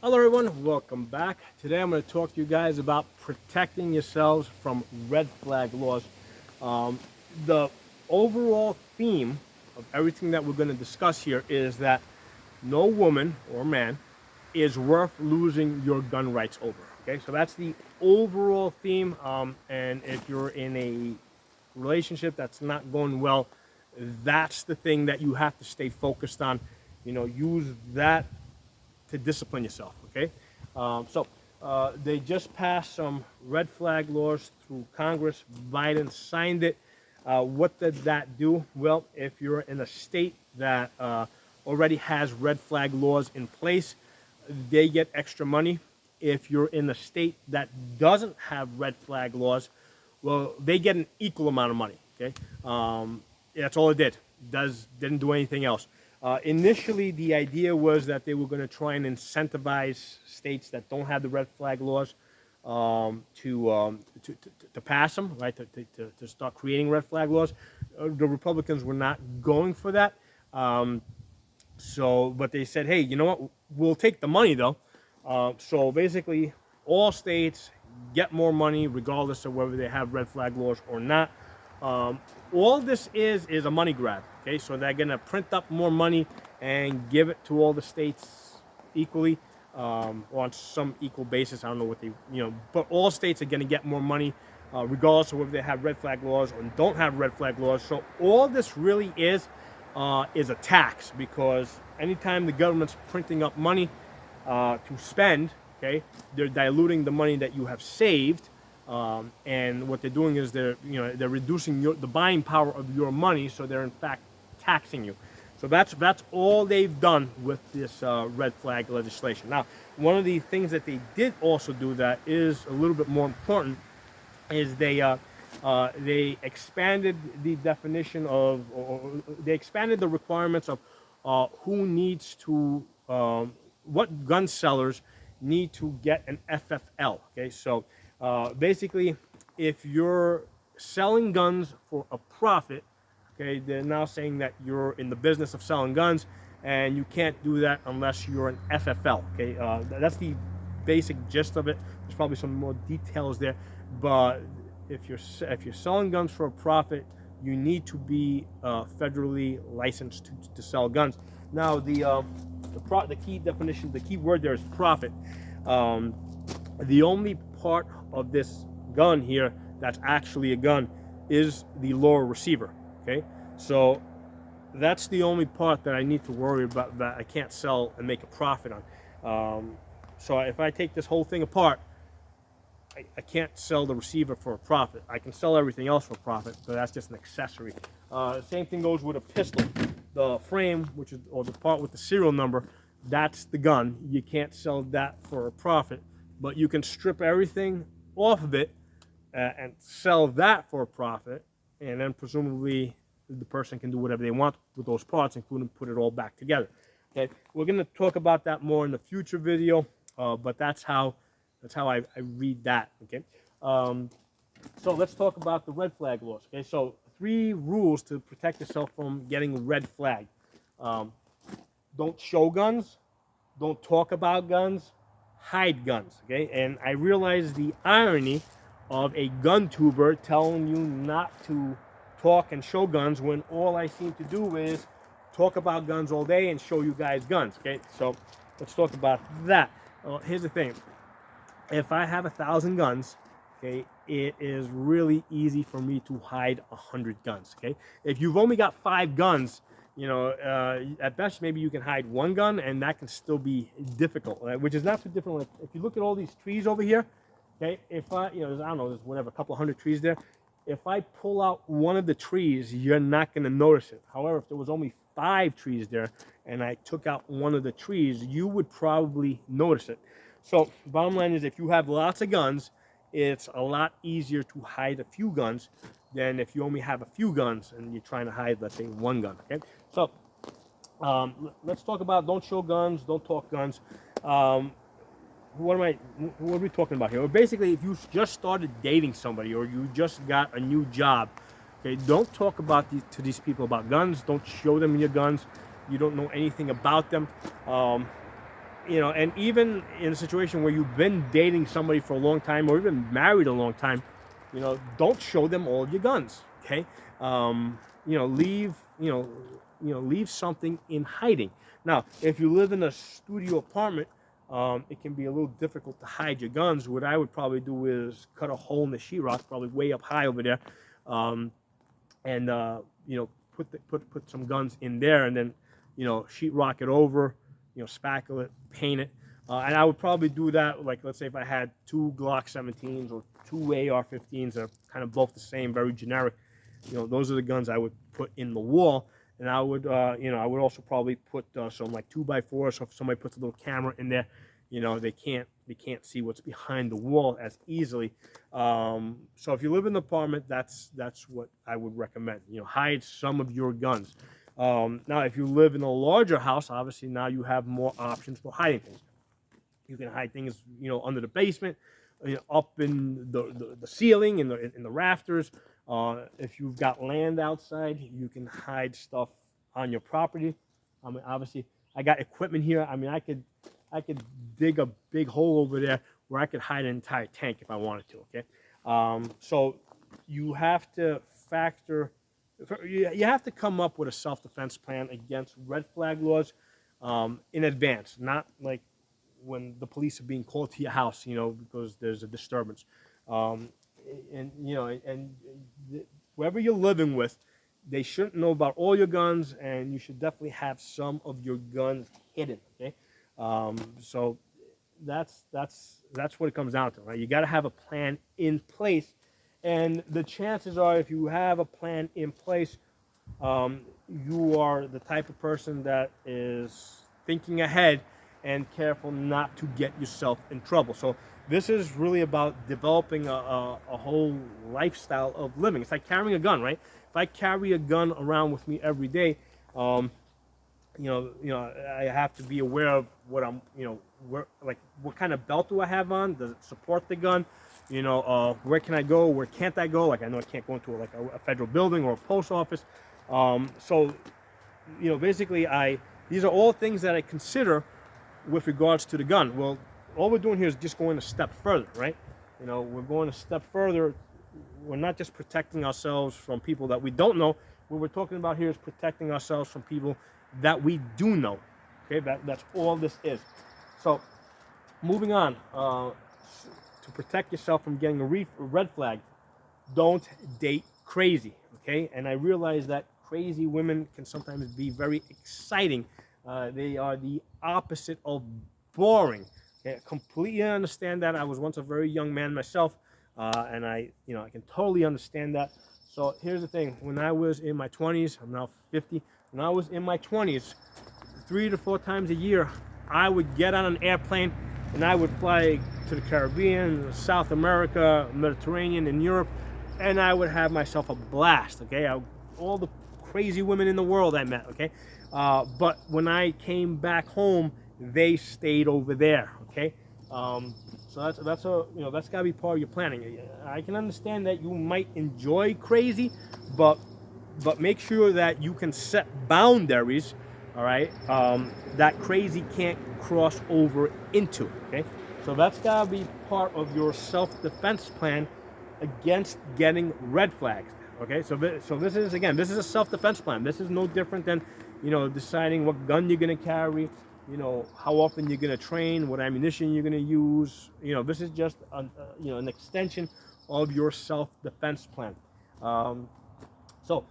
Hello everyone, welcome back. Today I'm going to talk to you guys about protecting yourselves from red flag laws. Um, the overall theme of everything that we're going to discuss here is that no woman or man is worth losing your gun rights over. Okay, so that's the overall theme. And if you're in a relationship that's not going well, that's the thing that you have to stay focused on. Use that to discipline yourself, okay? They just passed some red flag laws through Congress. Biden signed it. What did that do? Well, if you're in a state that already has red flag laws in place, they get extra money. If you're in a state that doesn't have red flag laws, well, they get an equal amount of money, okay? That's all it did. Didn't do anything else. Initially, the idea was that they were going to try and incentivize states that don't have the red flag laws to pass them, right? To start creating red flag laws. The Republicans were not going for that. But they said, hey, you know what? We'll take the money though. So basically, all states get more money regardless of whether they have red flag laws or not. All this is a money grab. Okay, so they're gonna print up more money and give it to all the states equally, or on some equal basis. I don't know what but all states are gonna get more money, regardless of whether they have red flag laws or don't have red flag laws. So all this really is a tax, because anytime the government's printing up money to spend, okay, they're diluting the money that you have saved. And what they're doing is they're reducing the buying power of your money, so they're in fact taxing you. So that's all they've done with this red flag legislation. Now, one of the things that they did also do that is a little bit more important is they expanded the definition of, or they expanded the requirements of who needs to, what gun sellers need to get an FFL. Okay, so basically, if you're selling guns for a profit, okay, they're now saying that you're in the business of selling guns, and you can't do that unless you're an FFL. Okay, that's the basic gist of it. There's probably some more details there, but if you're selling guns for a profit, you need to be federally licensed to sell guns. Now, the key definition, the key word there is profit. The only part of this gun here that's actually a gun is the lower receiver. Okay, so that's the only part that I need to worry about, that I can't sell and make a profit on. So if I take this whole thing apart, I can't sell the receiver for a profit. I can sell everything else for a profit, but that's just an accessory. Same thing goes with a pistol. The frame, or the part with the serial number, that's the gun. You can't sell that for a profit, but you can strip everything off of it and sell that for a profit, and then presumably the person can do whatever they want with those parts, including put it all back together. Okay, we're going to talk about that more in the future video, but that's how I read that. Okay, so let's talk about the red flag laws. Okay, so 3 rules to protect yourself from getting red flag. Don't show guns, don't talk about guns, hide guns. Okay, and I realize the irony of a gun tuber telling you not to talk and show guns when all I seem to do is talk about guns all day and show you guys guns. Okay, so let's talk about that. Here's the thing: if I have 1,000 guns, okay, it is really easy for me to hide 100 guns. Okay, if you've only got 5 guns, at best maybe you can hide 1 gun, and that can still be difficult, right? Which is not too different. Like if you look at all these trees over here, okay, if I don't know, there's whatever, a couple hundred trees there. If I pull out one of the trees, you're not going to notice it. However, if there was only 5 trees there and I took out one of the trees, you would probably notice it. So bottom line is, if you have lots of guns, it's a lot easier to hide a few guns than if you only have a few guns and you're trying to hide, let's say, 1 gun. Okay, so let's talk about don't show guns, don't talk guns. What are we talking about here? Well, basically, if you just started dating somebody or you just got a new job, okay, don't talk to these people about guns. Don't show them your guns. You don't know anything about them. and even in a situation where you've been dating somebody for a long time or even married a long time, don't show them all your guns. Okay, leave leave something in hiding. Now, if you live in a studio apartment, it can be a little difficult to hide your guns. What I would probably do is cut a hole in the sheetrock, probably way up high over there, um, and put some guns in there, and then sheetrock it over, spackle it, paint it, and I would probably do that. Like, let's say if I had two Glock 17s or two AR-15s, that are kind of both the same, very generic. Those are the guns I would put in the wall, and I would I would also probably put some like 2x4. So if somebody puts a little camera in there, they can't see what's behind the wall as easily. So if you live in an apartment, that's what I would recommend. Hide some of your guns. Now, if you live in a larger house, obviously now you have more options for hiding things. You can hide things, under the basement, up in the ceiling, in the rafters. If you've got land outside, you can hide stuff on your property. I mean, obviously, I got equipment here. I mean, I could dig a big hole over there where I could hide an entire tank if I wanted to. Okay, so you have to factor. You have to come up with a self-defense plan against red flag laws in advance, not like when the police are being called to your house, because there's a disturbance. Um, and whoever you're living with, they shouldn't know about all your guns, and you should definitely have some of your guns hidden. Okay, so that's what it comes down to, right? You got to have a plan in place, and the chances are, if you have a plan in place, um, you are the type of person that is thinking ahead and careful not to get yourself in trouble. So this is really about developing a whole lifestyle of living. It's like carrying a gun, right? If I carry a gun around with me every day, um, I have to be aware of what I'm, what kind of belt do I have on? Does it support the gun? Where can I go? Where can't I go? Like, I know I can't go into a federal building or a post office. So, basically, these are all things that I consider with regards to the gun. Well, all we're doing here is just going a step further, right? We're going a step further. We're not just protecting ourselves from people that we don't know. What we're talking about here is protecting ourselves from people that we do know. Okay, that's all this is. So, moving on, to protect yourself from getting a red flag, don't date crazy. Okay, and I realize that crazy women can sometimes be very exciting. They are the opposite of boring. Okay, I completely understand that. I was once a very young man myself, and I can totally understand that. So here's the thing: when I was in my 20s, I'm now 50. When I was in my 20s, 3 to 4 times a year, I would get on an airplane and I would fly to the Caribbean, South America, Mediterranean, and Europe, and I would have myself a blast. Okay, all the crazy women in the world I met. Okay, but when I came back home, they stayed over there. Okay, so that's got to be part of your planning. I can understand that you might enjoy crazy, but make sure that you can set boundaries. All right, that crazy can't cross over into. Okay, so that's got to be part of your self-defense plan against getting red flags. Okay, so this is, again, this is a self-defense plan. This is no different than deciding what gun you're going to carry, how often you're going to train, what ammunition you're going to use. This is just an extension of your self-defense plan. So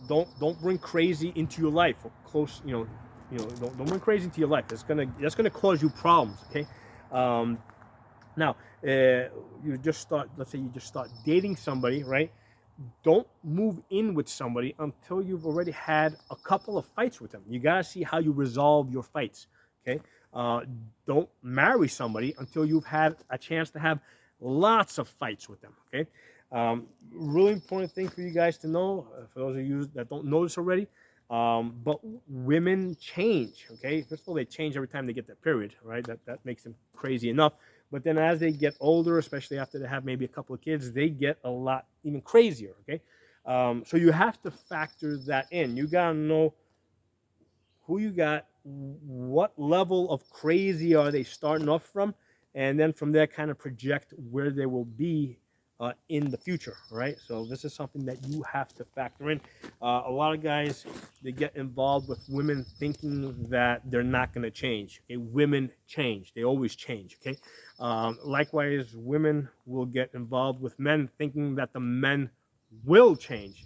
don't bring crazy into your life, or close. Don't bring crazy into your life. That's gonna cause you problems. Okay. Now, let's say you just start dating somebody, right? Don't move in with somebody until you've already had a couple of fights with them. You gotta see how you resolve your fights. Okay. Don't marry somebody until you've had a chance to have lots of fights with them. Okay. Really important thing for you guys to know, for those of you that don't know this already, but women change. Okay, first of all, they change every time they get their period, right? That makes them crazy enough. But then as they get older, especially after they have maybe a couple of kids, they get a lot even crazier. Okay, so you have to factor that in. You gotta know who you got, what level of crazy are they starting off from, and then from there kind of project where they will be in the future, right? So this is something that you have to factor in. A lot of guys, they get involved with women thinking that they're not going to change. Okay, women change; they always change. Okay, likewise, women will get involved with men thinking that the men will change.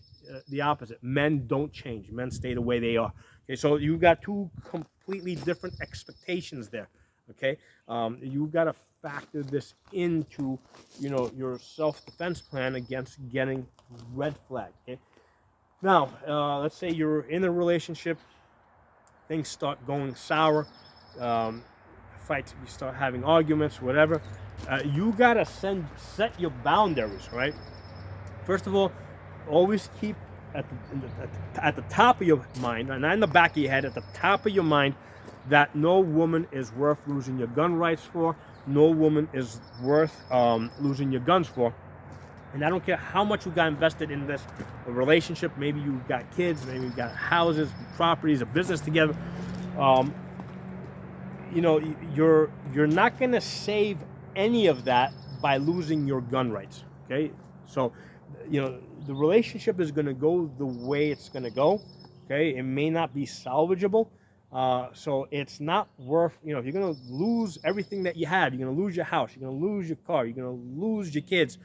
The opposite: men don't change; men stay the way they are. Okay, so you've got two completely different expectations there. Okay, you got to factor this into, your self-defense plan against getting red flagged. Okay, now let's say you're in a relationship, things start going sour, um, fights, you start having arguments, whatever. You got to set your boundaries, right? First of all, always keep at the top of your mind, and not in the back of your head, at the top of your mind, that no woman is worth losing your gun rights for. No woman is worth losing your guns for. And I don't care how much you got invested in this relationship. Maybe you got kids, maybe you got houses, properties, a business together. Um, you're not going to save any of that by losing your gun rights. Okay, so the relationship is going to go the way it's going to go. Okay, it may not be salvageable. So it's not worth, if you're going to lose everything that you have, you're going to lose your house, you're going to lose your car, you're going to lose your kids.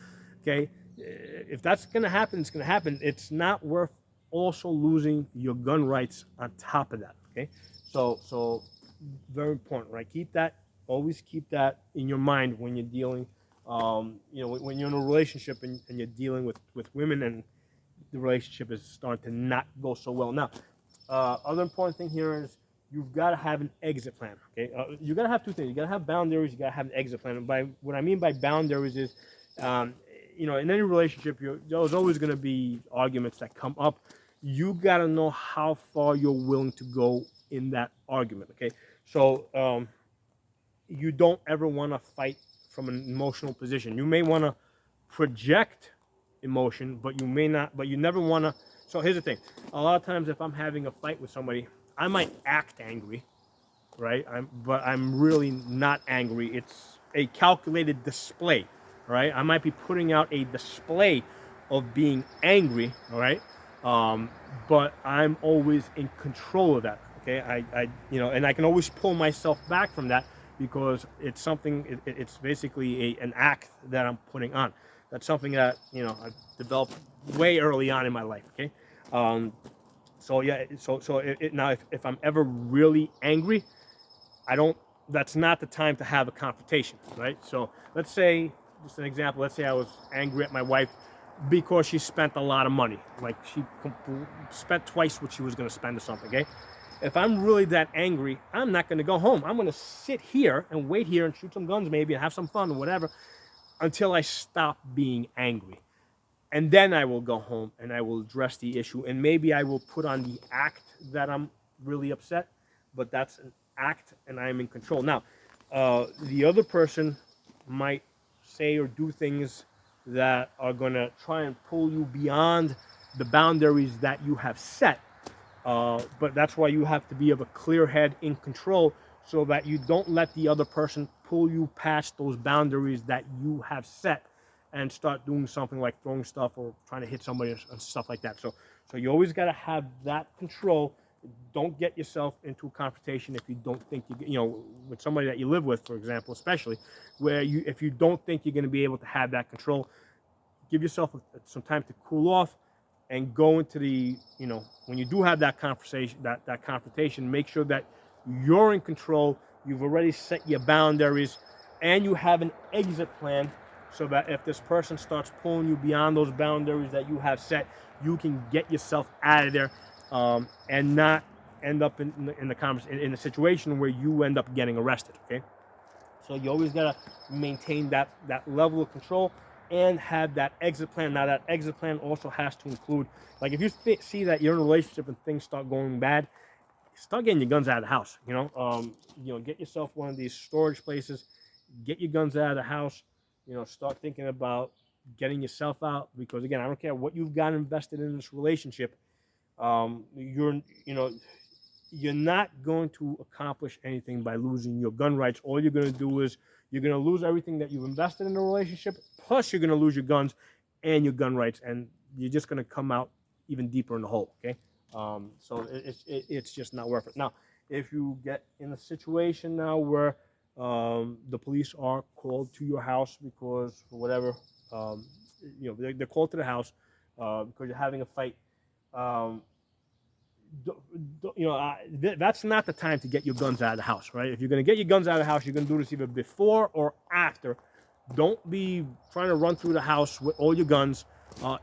Okay, if that's going to happen, it's going to happen. It's not worth also losing your gun rights on top of that. Okay, so very important, right? Always keep that in your mind when you're dealing, when you're in a relationship and you're dealing with women, and the relationship is starting to not go so well. Now, other important thing here is you've got to have an exit plan. Okay, you got to have two things. You got to have boundaries. You got to have an exit plan. And by what I mean by boundaries is, um, in any relationship, there's always going to be arguments that come up. You got to know how far you're willing to go in that argument. Okay, so you don't ever want to fight from an emotional position. You may want to project emotion, but you may not. But you never want to. So here's the thing: a lot of times, if I'm having a fight with somebody, I might act angry, right? But I'm really not angry. It's a calculated display, right? I might be putting out a display of being angry, all right? Um, but I'm always in control of that. Okay, and I can always pull myself back from that because it's something. It's basically an act that I'm putting on. That's something that I've developed way early on in my life. Okay, um, so yeah, now if I'm ever really angry, I don't. That's not the time to have a confrontation, right? So let's say, just an example. Let's say I was angry at my wife because she spent a lot of money, like she spent twice what she was going to spend or something. Okay, if I'm really that angry, I'm not going to go home. I'm going to sit here and wait here and shoot some guns, maybe, and have some fun or whatever, until I stop being angry. And then I will go home and I will address the issue. And maybe I will put on the act that I'm really upset, but that's an act and I'm in control. Now, the other person might say or do things that are going to try and pull you beyond the boundaries that you have set. But that's why you have to be of a clear head, in control, so that you don't let the other person pull you past those boundaries that you have set and start doing something like throwing stuff or trying to hit somebody and stuff like that. So you always got to have that control. Don't get yourself into a confrontation if you don't think with somebody that you live with, for example, especially, where if you don't think you're going to be able to have that control. Give yourself some time to cool off and go into when you do have that conversation, that confrontation, make sure that you're in control. You've already set your boundaries, and you have an exit plan, so that if this person starts pulling you beyond those boundaries that you have set, you can get yourself out of there, and not end up in a situation where you end up getting arrested. Okay, so you always gotta maintain that level of control and have that exit plan. Now that exit plan also has to include, like, if you see that you're in a relationship and things start going bad, start getting your guns out of the house. Get yourself one of these storage places, get your guns out of the house. Start thinking about getting yourself out, because again, I don't care what you've got invested in this relationship. You're you're not going to accomplish anything by losing your gun rights. All you're going to do is you're going to lose everything that you've invested in the relationship, plus you're going to lose your guns and your gun rights, and you're just going to come out even deeper in the hole. Okay, so it's just not worth it. Now, if you get in a situation now where the police are called to your house because for whatever, um, they're called to the house because you're having a fight. Um, that's not the time to get your guns out of the house, right? If you're going to get your guns out of the house, you're going to do this either before or after. Don't be trying to run through the house with all your guns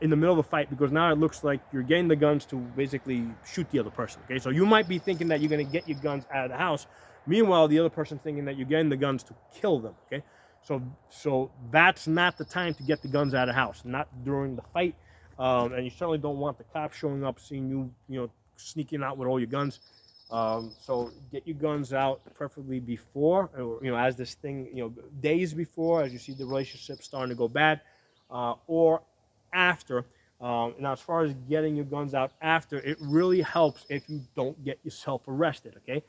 in the middle of a fight, because now it looks like you're getting the guns to basically shoot the other person. Okay, so you might be thinking that you're going to get your guns out of the house. Meanwhile, the other person thinking that you're getting the guns to kill them. Okay, so that's not the time to get the guns out of the house. Not during the fight, and you certainly don't want the cops showing up, seeing you sneaking out with all your guns. So get your guns out, preferably before, or as this thing, days before, as you see the relationship starting to go bad, or after. Now, as far as getting your guns out after, it really helps if you don't get yourself arrested. Okay,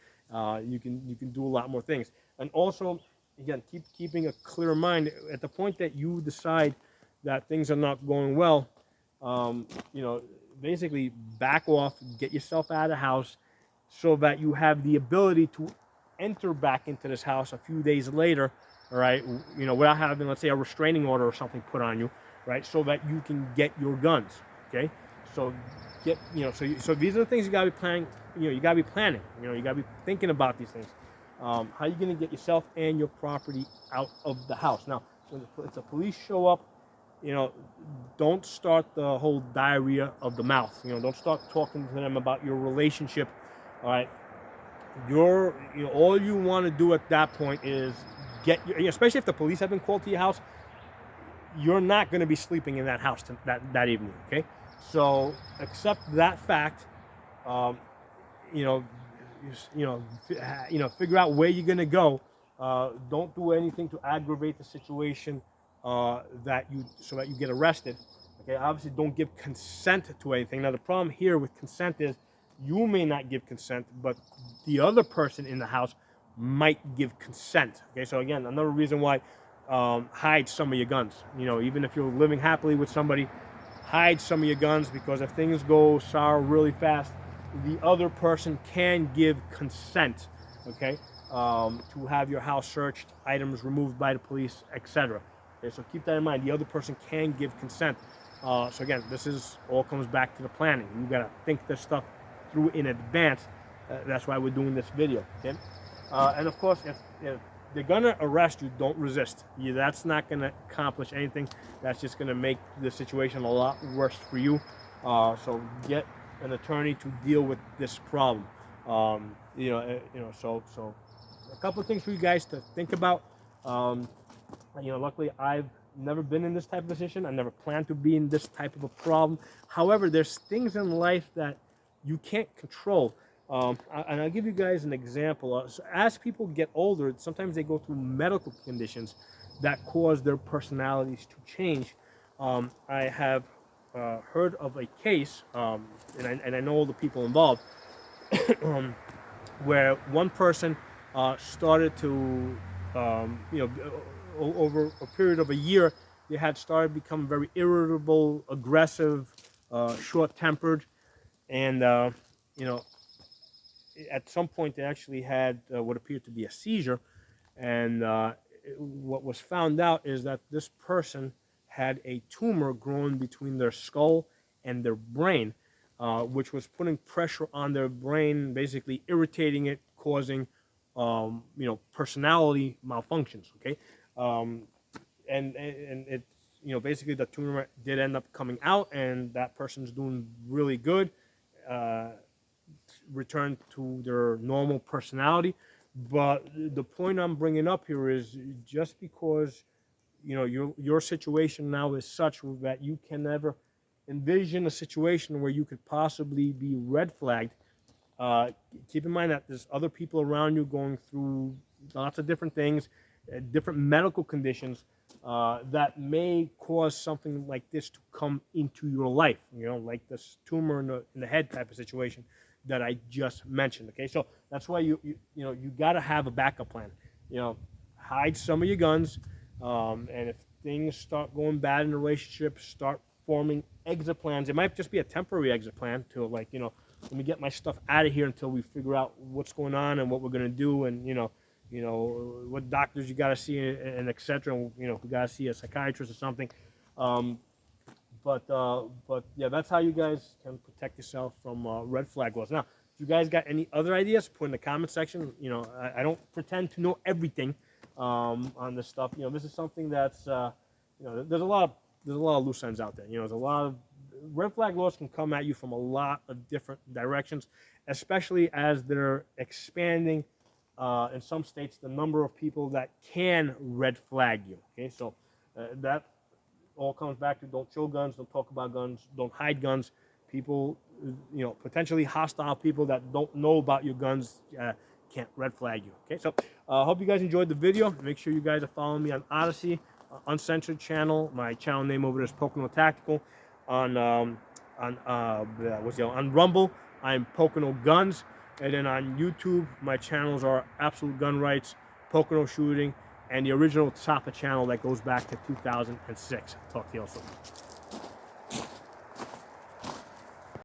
you can do a lot more things, and also, again, keeping a clear mind at the point that you decide that things are not going well. Um, you know, Basically back off, get yourself out of the house, so that you have the ability to enter back into this house a few days later, all right, without having, let's say, a restraining order or something put on you, right, so that you can get your guns, okay? So so these are the things you gotta be planning, you gotta be planning, you gotta be thinking about these things. How are you gonna get yourself and your property out of the house? Now, when the police show up, you know, don't start the whole diarrhea of the mouth. Don't start talking to them about your relationship. All right, all you want to do at that point is especially if the police have been called to your house, you're not going to be sleeping in that house that evening. Okay, so accept that fact. Um, you know, figure out where you're going to go. Don't do anything to aggravate the situation so that you get arrested. Okay, obviously don't give consent to anything. Now the problem here with consent is you may not give consent, but the other person in the house might give consent. Okay, so again, another reason why hide some of your guns. Even if you're living happily with somebody, hide some of your guns, because if things go sour really fast, the other person can give consent, okay, to have your house searched, items removed by the police, etc. Okay, so keep that in mind. The other person can give consent. So again, this all comes back to the planning. You gotta think this stuff through in advance. That's why we're doing this video. Okay, and of course, if they're gonna arrest you, don't resist. That's not gonna accomplish anything. That's just gonna make the situation a lot worse for you. So get an attorney to deal with this problem. So a couple of things for you guys to think about. Luckily I've never been in this type of position. I never planned to be in this type of a problem. However, there's things in life that you can't control. And I'll give you guys an example. So as people get older, sometimes they go through medical conditions that cause their personalities to change. I have heard of a case, and I know all the people involved, where one person started to, over a period of a year, they had started to become very irritable, aggressive, short-tempered, and you know, at some point they actually had what appeared to be a seizure, and what was found out is that this person had a tumor growing between their skull and their brain, which was putting pressure on their brain, basically irritating it, causing personality malfunctions. Okay, um, and it basically the tumor did end up coming out, and that person's doing really good. Uh, Return to their normal personality. But the point I'm bringing up here is, just because your situation now is such that you can never envision a situation where you could possibly be red flagged. uh, Keep in mind that there's other people around you going through lots of different things, different medical conditions that may cause something like this to come into your life. Like this tumor in the head type of situation. that I just mentioned. Okay, so that's why you got to have a backup plan. You know, hide some of your guns, and if things start going bad in the relationship, start forming exit plans. It might just be a temporary exit plan to, like, let me get my stuff out of here until we figure out what's going on and what we're gonna do, and what doctors you got to see, and etc. We got to see a psychiatrist or something. Um, but yeah, that's how you guys can protect yourself from red flag laws. Now, if you guys got any other ideas, put in the comment section. I don't pretend to know everything on this stuff. This is something that's there's a lot of loose ends out there. There's a lot of red flag laws can come at you from a lot of different directions, especially as they're expanding in some states the number of people that can red flag you. Okay, so that all comes back to don't show guns, don't talk about guns, don't hide guns. People, potentially hostile people that don't know about your guns can't red flag you. Okay, so I hope you guys enjoyed the video. Make sure you guys are following me on Odyssey, Uncensored channel. My channel name over there is Pocono Tactical. On Rumble, I'm Pocono Guns, and then on YouTube, my channels are Absolute Gun Rights, Pocono Shooting, and the original Safa channel that goes back to 2006. Talk to you all soon.